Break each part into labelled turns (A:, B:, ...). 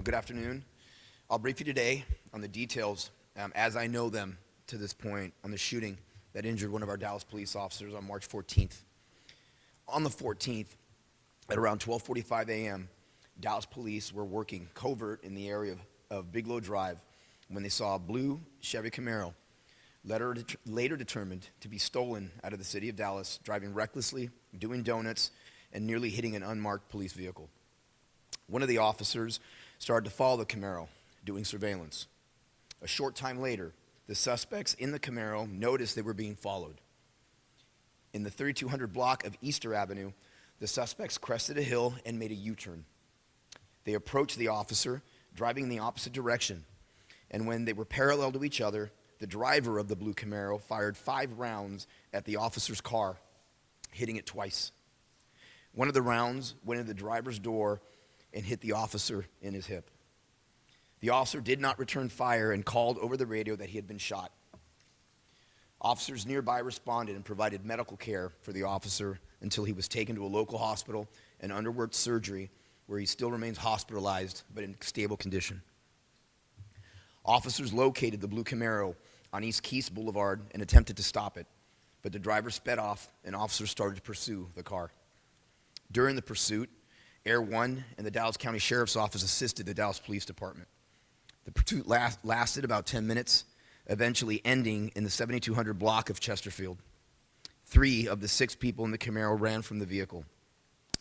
A: Good afternoon. I'll brief you today on the details as I know them to this point on the shooting that injured one of our Dallas police officers on March 14th. On the 14th, at around 12:45 a.m., Dallas police were working covert in the area of Bigelow Drive when they saw a blue Chevy Camaro, later determined to be stolen out of the city of Dallas, driving recklessly, doing donuts, and nearly hitting an unmarked police vehicle. One of the officers started to follow the Camaro, doing surveillance. A short time later, the suspects in the Camaro noticed they were being followed. In the 3200 block of Easter Avenue, the suspects crested a hill and made a U-turn. They approached the officer, driving in the opposite direction, and when they were parallel to each other, the driver of the blue Camaro fired 5 rounds at the officer's car, hitting it twice. One of the rounds went into the driver's door and hit the officer in his hip. The officer did not return fire and called over the radio that he had been shot. Officers nearby responded and provided medical care for the officer until he was taken to a local hospital and underwent surgery, where he still remains hospitalized but in stable condition. Officers located the blue Camaro on East Keys Boulevard and attempted to stop it, but the driver sped off and officers started to pursue the car. During the pursuit, Air 1 and the Dallas County Sheriff's Office assisted the Dallas Police Department. The pursuit lasted about 10 minutes, eventually ending in the 7200 block of Chesterfield. 3 of the 6 people in the Camaro ran from the vehicle.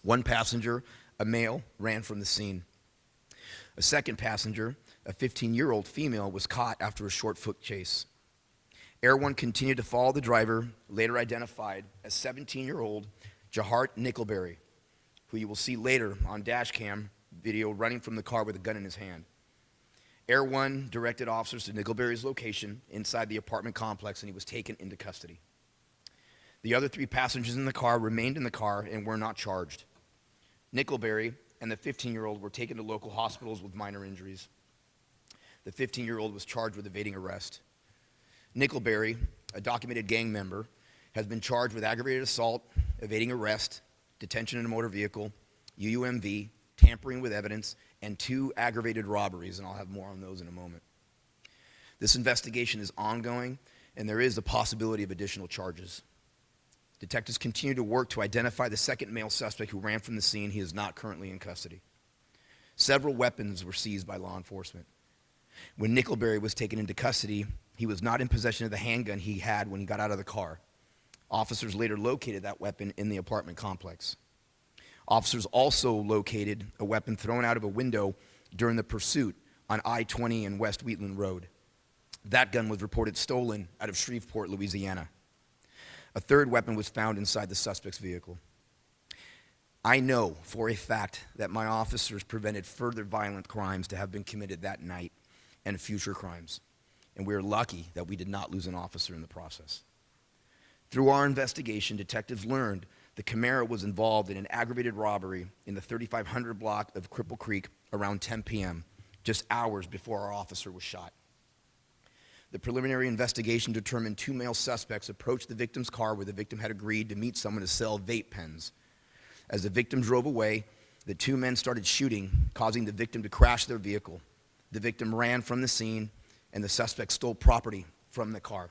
A: 1 passenger, a male, ran from the scene. A second passenger, a 15-year-old female, was caught after a short foot chase. Air 1 continued to follow the driver, later identified as 17-year-old Jahart Nickelberry, who you will see later on dash cam video running from the car with a gun in his hand. Air 1 directed officers to Nickelberry's location inside the apartment complex, and he was taken into custody. The other 3 passengers in the car remained in the car and were not charged. Nickelberry and the 15-year-old were taken to local hospitals with minor injuries. The 15-year-old was charged with evading arrest. Nickelberry, a documented gang member, has been charged with aggravated assault, evading arrest, detention in a motor vehicle, UUMV, tampering with evidence, and 2 aggravated robberies, and I'll have more on those in a moment. This investigation is ongoing, and there is the possibility of additional charges. Detectives continue to work to identify the second male suspect who ran from the scene. He is not currently in custody. Several weapons were seized by law enforcement. When Nickelberry was taken into custody, he was not in possession of the handgun he had when he got out of the car. Officers later located that weapon in the apartment complex. Officers also located a weapon thrown out of a window during the pursuit on I-20 and West Wheatland Road. That gun was reported stolen out of Shreveport, Louisiana. A third weapon was found inside the suspect's vehicle. I know for a fact that my officers prevented further violent crimes to have been committed that night and future crimes, and we are lucky that we did not lose an officer in the process. Through our investigation, detectives learned the Camaro was involved in an aggravated robbery in the 3500 block of Cripple Creek around 10 p.m., just hours before our officer was shot. The preliminary investigation determined 2 male suspects approached the victim's car where the victim had agreed to meet someone to sell vape pens. As the victim drove away, the 2 men started shooting, causing the victim to crash their vehicle. The victim ran from the scene, and the suspect stole property from the car.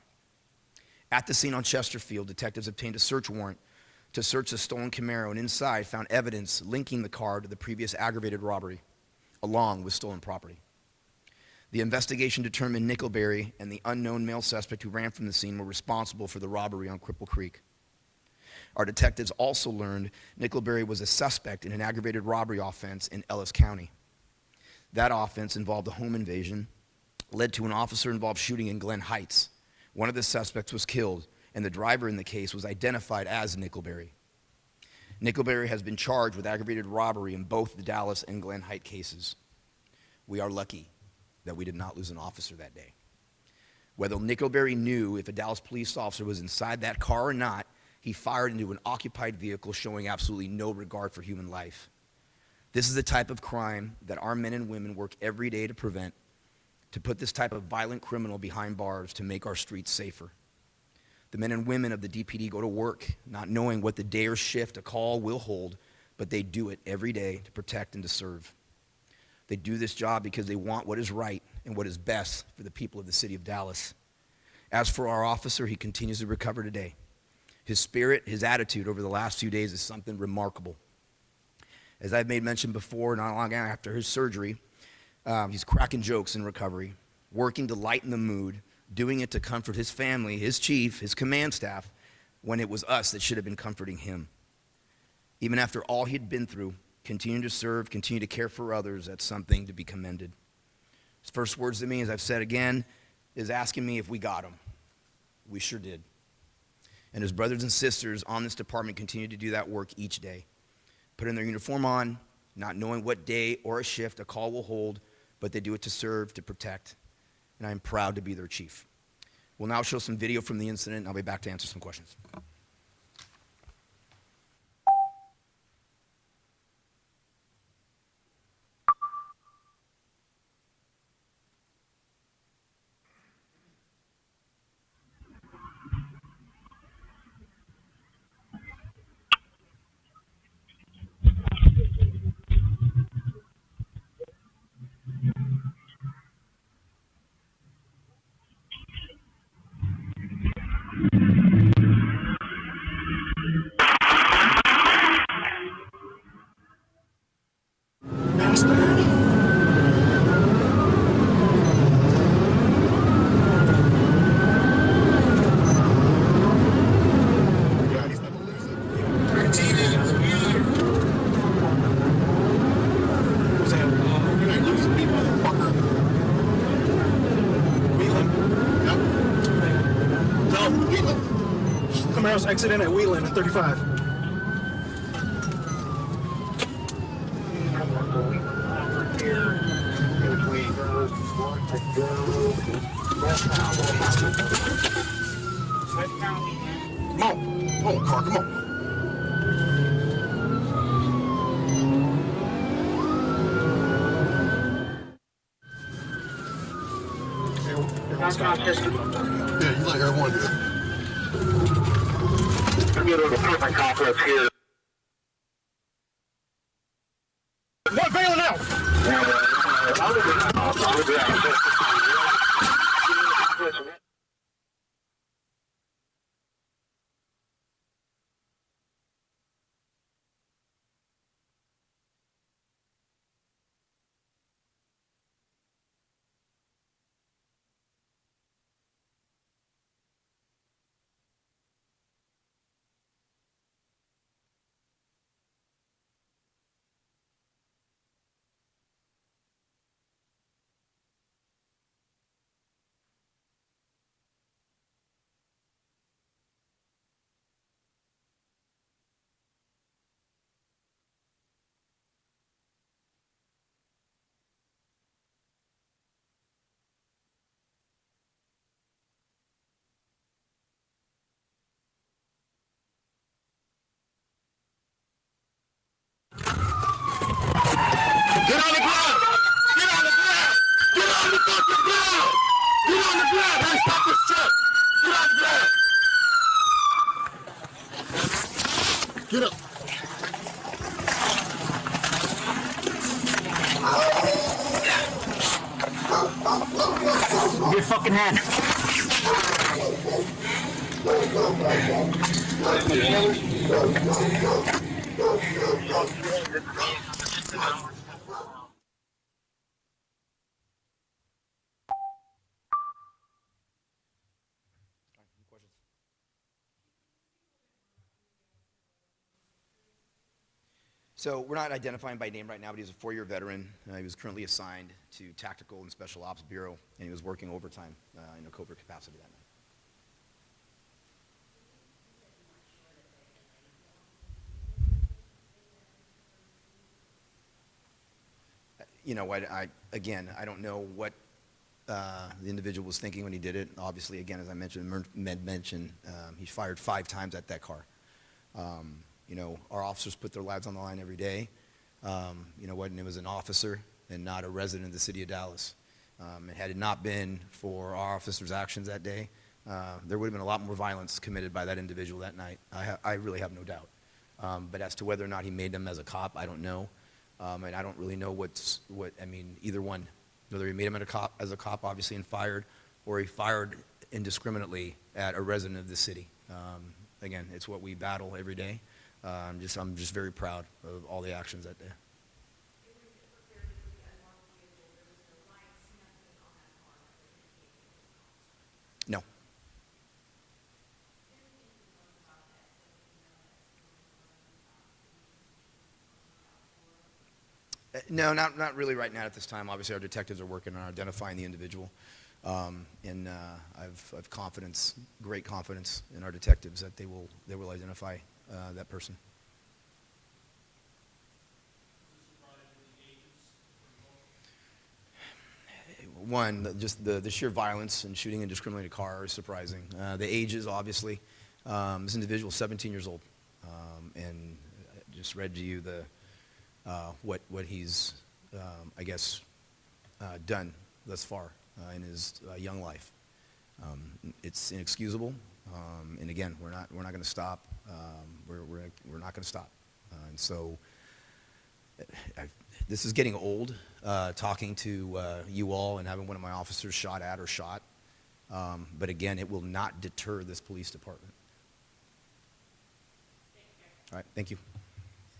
A: At the scene on Chesterfield, detectives obtained a search warrant to search the stolen Camaro, and inside found evidence linking the car to the previous aggravated robbery, along with stolen property. The investigation determined Nickelberry and the unknown male suspect who ran from the scene were responsible for the robbery on Cripple Creek. Our detectives also learned Nickelberry was a suspect in an aggravated robbery offense in Ellis County. That offense involved a home invasion, led to an officer-involved shooting in Glen Heights. One of the suspects was killed, and the driver in the case was identified as Nickelberry. Nickelberry has been charged with aggravated robbery in both the Dallas and Glen Heights cases. We are lucky that we did not lose an officer that day. Whether Nickelberry knew if a Dallas police officer was inside that car or not, he fired into an occupied vehicle, showing absolutely no regard for human life. This is the type of crime that our men and women work every day to prevent, to put this type of violent criminal behind bars to make our streets safer. The men and women of the DPD go to work not knowing what the day or shift a call will hold, but they do it every day to protect and to serve. They do this job because they want what is right and what is best for the people of the city of Dallas. As for our officer, he continues to recover today. His spirit, his attitude over the last few days is something remarkable. As I've made mention before, not long after his surgery, he's cracking jokes in recovery, working to lighten the mood, doing it to comfort his family, his chief, his command staff, when it was us that should have been comforting him. Even after all he'd been through, continuing to serve, continue to care for others, that's something to be commended. His first words to me, as I've said again, is asking me if we got him. We sure did. And his brothers and sisters on this department continue to do that work each day, putting their uniform on, not knowing what day or a shift a call will hold, but they do it to serve, to protect, and I'm proud to be their chief. We'll now show some video from the incident, and I'll be back to answer some questions.
B: Camaro's exiting at Wheeling at 35.
C: Come on, car, come on. Yeah, you let everyone do it.
D: I'm getting a different complex here.
B: What bailing out?
C: Get on the ground! Get on the ground! Get on the fucking ground! Get on the ground! Hey, stop this truck! Get on the ground! Get up!
D: Your fucking hand.
A: So we're not identifying by name right now, but he's a 4-year veteran. He was currently assigned to Tactical and Special Ops Bureau, and he was working overtime in a covert capacity that night. You know, I don't know what the individual was thinking when he did it. Obviously, again, as I mentioned, he fired 5 times at that car. You know, our officers put their lives on the line every day. You know what, and it was an officer and not a resident of the city of Dallas. And had it not been for our officers' actions that day, there would have been a lot more violence committed by that individual that night. I really have no doubt. But as to whether or not he made them as a cop, I don't know. And I don't really know either one, whether he made him as a cop, obviously, and fired, or he fired indiscriminately at a resident of the city. Again, it's what we battle every day. I'm just very proud of all the actions that day. No. No, not really right now at this time. Obviously, our detectives are working on identifying the individual. And I've confidence, great confidence in our detectives that they will identify that person. One, just the sheer violence and shooting indiscriminately a car is surprising. The ages, obviously. This individual is 17 years old. And I just read to you what he's, done thus far in his young life. It's inexcusable. And again, we're not going to stop. We're not going to stop. And so this is getting old, talking to you all and having one of my officers shot at or shot. But again, it will not deter this police department. All right, thank you.